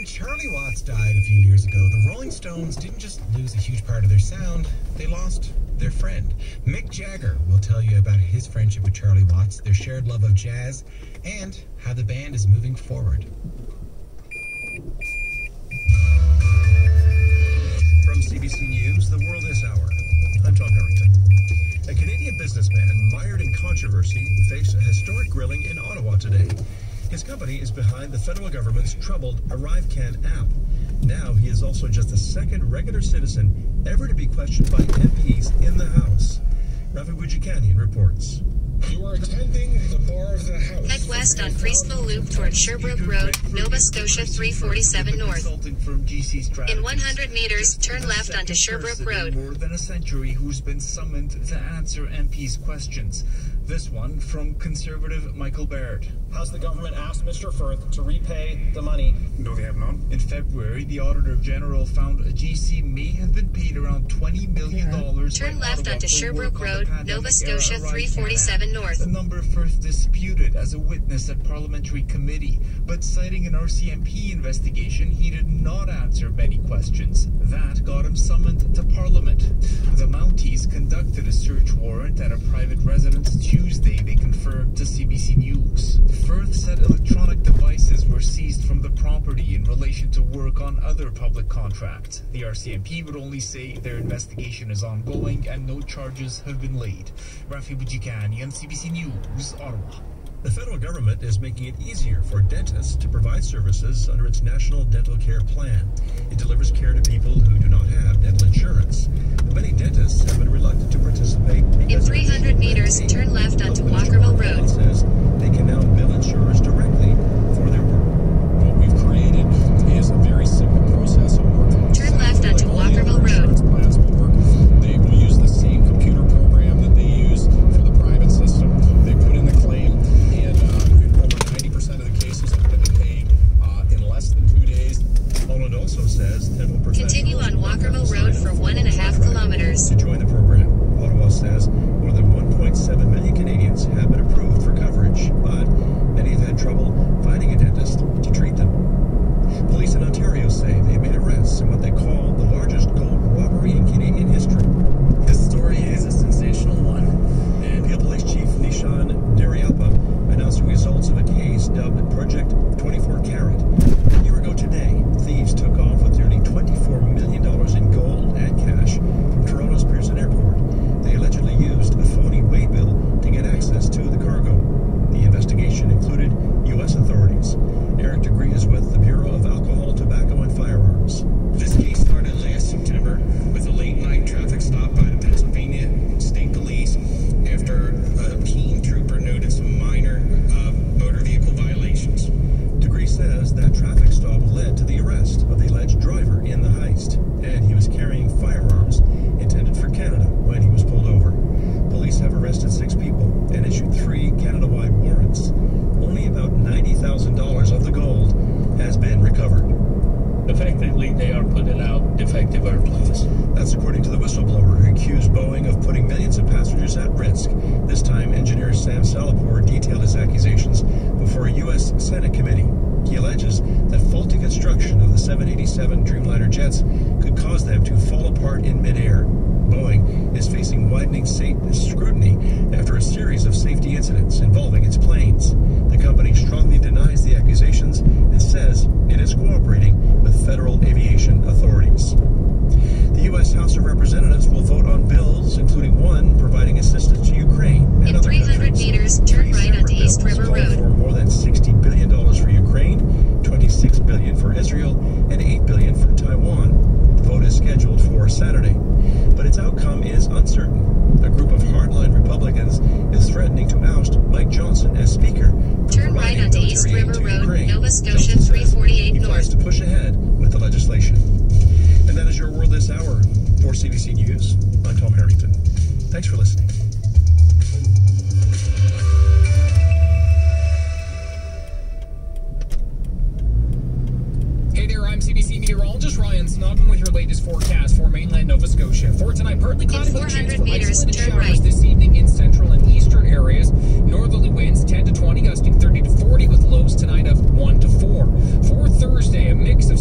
When Charlie Watts died a few years ago, the Rolling Stones didn't just lose a huge part of their sound, they lost their friend. Mick Jagger will tell you about his friendship with Charlie Watts, their shared love of jazz, and how the band is moving forward. From CBC News, The World This Hour, I'm Tom Harrington. A Canadian businessman mired in controversy faced a historic grilling in Ottawa today. His company is behind the federal government's troubled ArriveCan app. Now he is also just the second regular citizen ever to be questioned by MPs in the House. Rafi Boudjikanian reports. You are attending the bar of the House. Head west on Priestville Loop toward Sherbrooke Road, Nova Scotia 347 North. In 100 meters, turn left onto Sherbrooke Road. More than a century who's been summoned to answer MPs' questions. This one from Conservative Michael Baird. Has the government asked Mr. Firth to repay the money? No, they have not. In February, the Auditor General found a GC may have been paid around $20 million. Turn left onto Sherbrooke Road, Nova Scotia 347 North. The number Firth disputed as a witness at Parliamentary Committee, but citing an RCMP investigation, he did not answer many questions. That got him summoned to Parliament. The Mounties conducted a search warrant at a private residence Tuesday, they confirmed to CBC News. Firth said electronic devices were seized from the property in relation to work on other public contracts. The RCMP would only say their investigation is ongoing and no charges have been laid. Rafi Boudjikanian, CBC News, Ottawa. The federal government is making it easier for dentists to provide services under its National Dental Care Plan. It delivers care to people who do not have dental insurance. But many dentists have been reluctant to participate. In 300 meters, turn left onto Walkerville Road. Says they can now bill insurers directly for their work. What we've created is a very simple process of working. Turn left onto Walkerville Road. Plans will work. They will use the same computer program that they use for the private system. They put in the claim, and over 90% of the cases have been paid in less than 2 days. Holland also says dental professionals Continue on Walkerville Road for 1.5 kilometers. to join the program. Ottawa says more than 1.7 million Canadians have been approved for coverage, but many have had trouble finding a dentist to treat them. Police in Ontario say they made arrests in what they call the largest gold robbery in Canadian history. This story is a sensational one. And Peel Police Chief Nishan Dariappa announced the results of a case dubbed Project 24 Carat. 1 year ago today, thieves took off with nearly $24 million in gold and cash from Toronto's Pearson Airport. They allegedly used a phony waybill to get access to the cargo. The investigation included U.S. authorities. Eric Degree is with the Bureau of Alcohol, Tobacco, and Firearms. This case started last September with a late-night traffic stop by the Pennsylvania State Police after a keen trooper noted some minor motor vehicle violations. Degree says that traffic stop led to the arrest of the alleged driver in the heist, and he was carrying firearms intended for Canada when he was pulled over. Police have arrested 6 people and issued 3 Canada-wide warrants. Only about $90,000 of the gold has been recovered. Effectively, they are putting out defective airplanes. That's according to the whistleblower who accused Boeing of putting millions of passengers at risk. This time, engineer Sam Salapur detailed his accusations before a U.S. Senate committee. He alleges that faulty construction of the 787 Dreamliner jets could cause them to fall apart in midair. Boeing is facing widening scrutiny after a series of safety incidents involving its planes. The company strongly denies the accusations and says it is cooperating with federal aviation authorities. The U.S. House of Representatives will vote on bills, including one providing assistance to Ukraine and In other 300 countries. meters, turn right onto East River Call Road. for more than $60 billion for Ukraine, $26 billion for Israel, and $8 billion for Taiwan. The vote is scheduled for Saturday, but its outcome is uncertain. A group of hardline Republicans is threatening to oust Mike Johnson as Speaker. Turn right onto East River Road, Nova Scotia 348 He plans North. to push ahead with the legislation. And that is your World This Hour. For CBC News, I'm Tom Harrington. Thanks for listening. Hey there, I'm CBC meteorologist Ryan Snodden with your latest forecast for mainland Nova Scotia. For tonight, partly cloudy with a chance for isolated showers this evening in central and eastern areas. Northerly winds 10 to 20, gusting 30 to 40 with lows tonight of 1 to 4. For Thursday, a mix of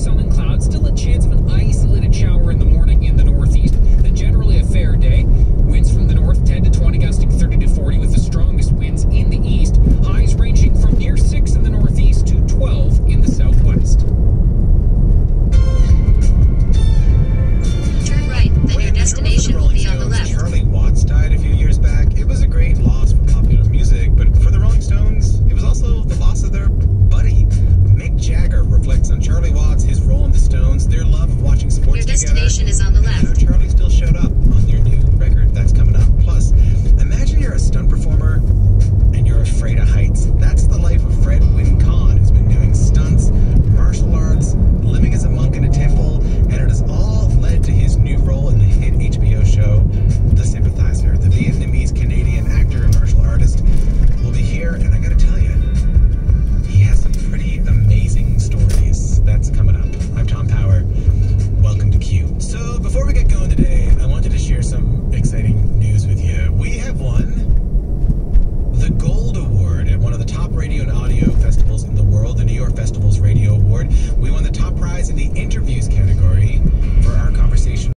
destination is on the left. Charlie still showed up on their new record that's coming up. Plus, imagine you're a stunt performer and you're afraid of heights. That's the life of Fred Wynn Kahn, who's been doing stunts, martial arts, living as a monk in a temple, and it has all led to his new role in the hit HBO show, The Sympathizer. The Vietnamese-Canadian actor and martial artist will be here, and I gotta tell you, he has some pretty amazing stories. That's coming up. I'm Tom Power. Welcome to Q. So, before we get going today, I wanted to share some exciting news with you. We have won the Gold Award at one of the top radio and audio festivals in the world, the New York Festival's Radio Award. We won the top prize in the interviews category for our conversation.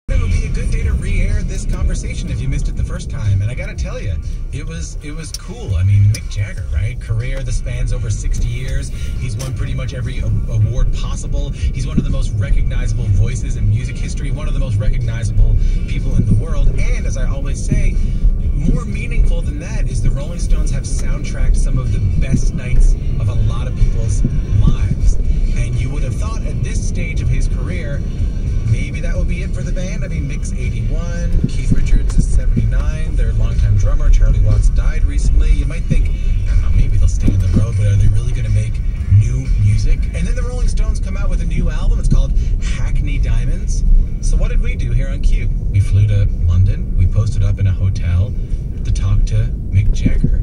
It would be a good day to re-air this conversation if you missed it the first time, and I gotta tell you, it was cool. I mean, Mick Jagger, right? Career that spans over 60 years. He's won pretty much every award possible. He's one of the most recognizable voices in music history, one of the most recognizable people in the world, and as I always say, more meaningful than that is the Rolling Stones have soundtracked some of the best nights of a lot of people's lives. And you would have thought at this stage of his career, maybe that will be it for the band. I mean, Mick's 81, Keith Richards is 79, their longtime drummer, Charlie Watts, died recently. You might think, I don't know, maybe they'll stay on the road, but are they really going to make new music? And then the Rolling Stones come out with a new album. It's called Hackney Diamonds. So what did we do here on Q? We flew to London. We posted up in a hotel to talk to Mick Jagger.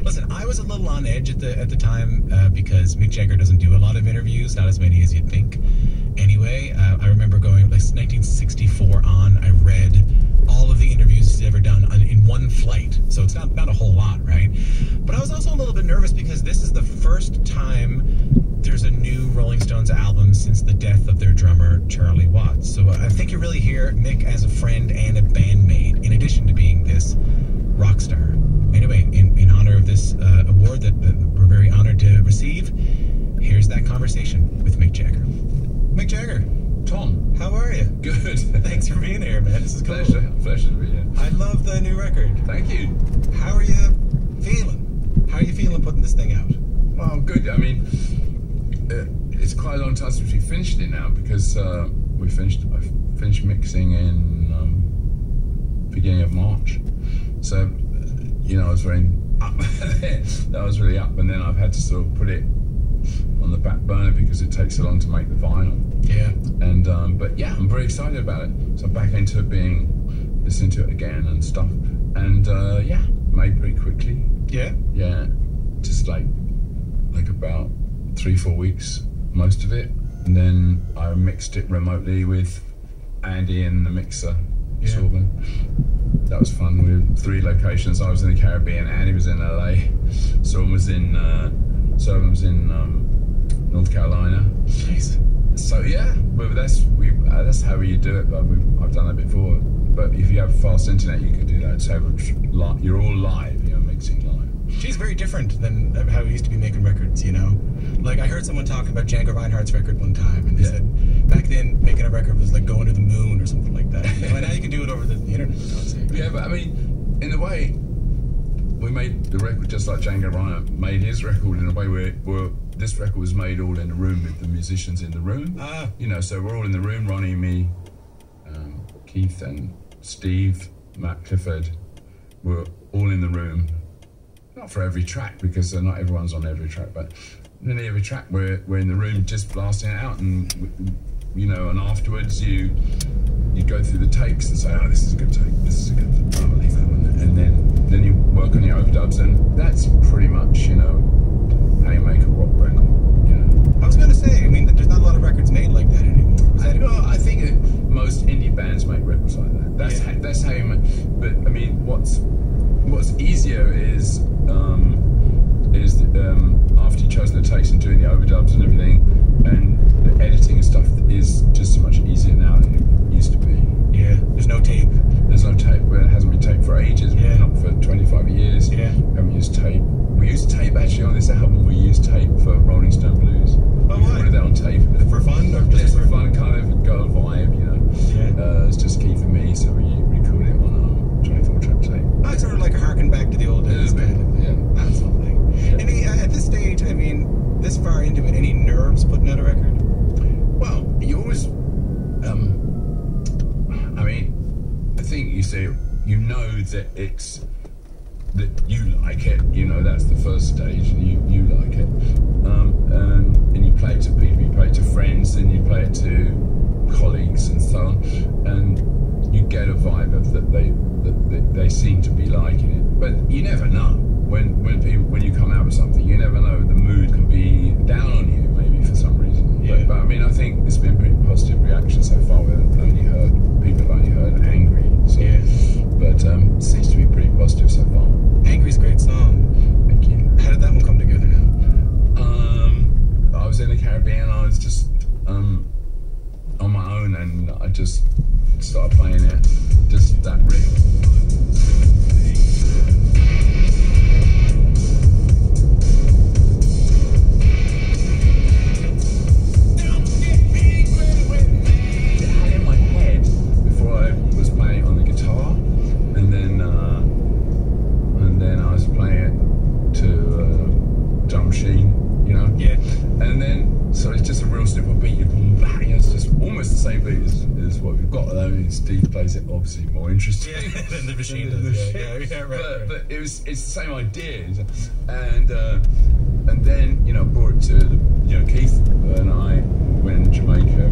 Listen, I was a little on edge at the time because Mick Jagger doesn't do a lot of interviews, not as many as you'd think. Anyway, I remember going, like 1964 on, I read all of the interviews he's ever done in one flight. So it's not a whole lot, right? But I was also a little bit nervous because this is the first time there's a new Rolling Stones album since the death of their drummer, Charlie Watts. So I think you really hear Mick as a friend and a bandmate, in addition to being this rock star. Anyway, in honor of this award that we're very honored to receive, here's that conversation with Mick Jagger. Mick Jagger. Tom. How are you? Good. Thanks for being here, man. This is cool. Pleasure to be here. I love the new record. Thank you. How are you feeling? How are you feeling putting this thing out? Well, good. I mean, it's quite a long time since we finished it now because I finished mixing in beginning of March. So, you know, I was very up. That was really up, and then I've had to sort of put it on the back burner because it takes so long to make the vinyl. Yeah. And but yeah, I'm very excited about it. So I'm back into it, listening to it again and stuff. And yeah, made pretty quickly. Yeah. Yeah. Just like about 3-4 weeks, most of it. And then I mixed it remotely with Andy in the mixer. Yeah. Sorban. That was fun. We had 3 locations. I was in the Caribbean, Andy was in LA, Sorban was in North Carolina. Jeez. So yeah, but that's how you do it. But I've done that before. But if you have fast internet, you can do that. So you're all live. You're mixing live. She's very different than how we used to be making records, you know? Like, I heard someone talk about Django Reinhardt's record one time, and they said back then making a record was like going to the moon or something like that. You know? And now you can do it over the internet, for God's sake. Yeah, but I mean, in a way, we made the record just like Django Reinhardt made his record in a way where this record was made all in a room with the musicians in the room. You know, so we're all in the room, Ronnie, me, Keith and Steve, Matt Clifford. We're all in the room. Not for every track, because not everyone's on every track, but nearly every track we're in the room just blasting it out, and you know, and afterwards you go through the takes and say, oh, this is a good take, this is a good, I'll leave that one, and then you work on your overdubs, and that's pretty much, you know, how you make a rock record, you know. I was gonna say, I mean, there's not a lot of records made like that anymore. I think most indie bands make records like that. That's how you make. But I mean, what's easier is after you've chosen the takes and doing the overdubs and everything, and the editing and stuff is just so much easier now than it used to be. Yeah, there's no tape. There's no tape. Well, it hasn't been taped for ages. Yeah. Not for 25 years. Yeah. Haven't used tape. We used tape actually on this album. We used tape for Rolling Stone Blues. Oh, we recorded that on tape. For fun or just for fun, kind of go vibe, you know. Yeah. It's just Keith and me, so we obviously you know that it's that you like it. You know, that's the first stage, and you like it. And you play it to people, you play it to friends, and you play it to colleagues and so on, and you get a vibe of that they seem to be liking it. But you never know when you come out with something. You never know. The mood can be down on you maybe for some reason. Yeah. But I mean, I think it's been pretty positive reaction so far. People have only heard angry. So, Yeah. But it seems to be pretty positive so far. Angry's a great song. Thank you. How did that one come together now? I was in the Caribbean. I was just on my own, and I just started playing it, just that riff. Steve plays it obviously more interesting than the machine does. Yeah, right. But it's the same idea, and then brought it to Keith and I when Jamaica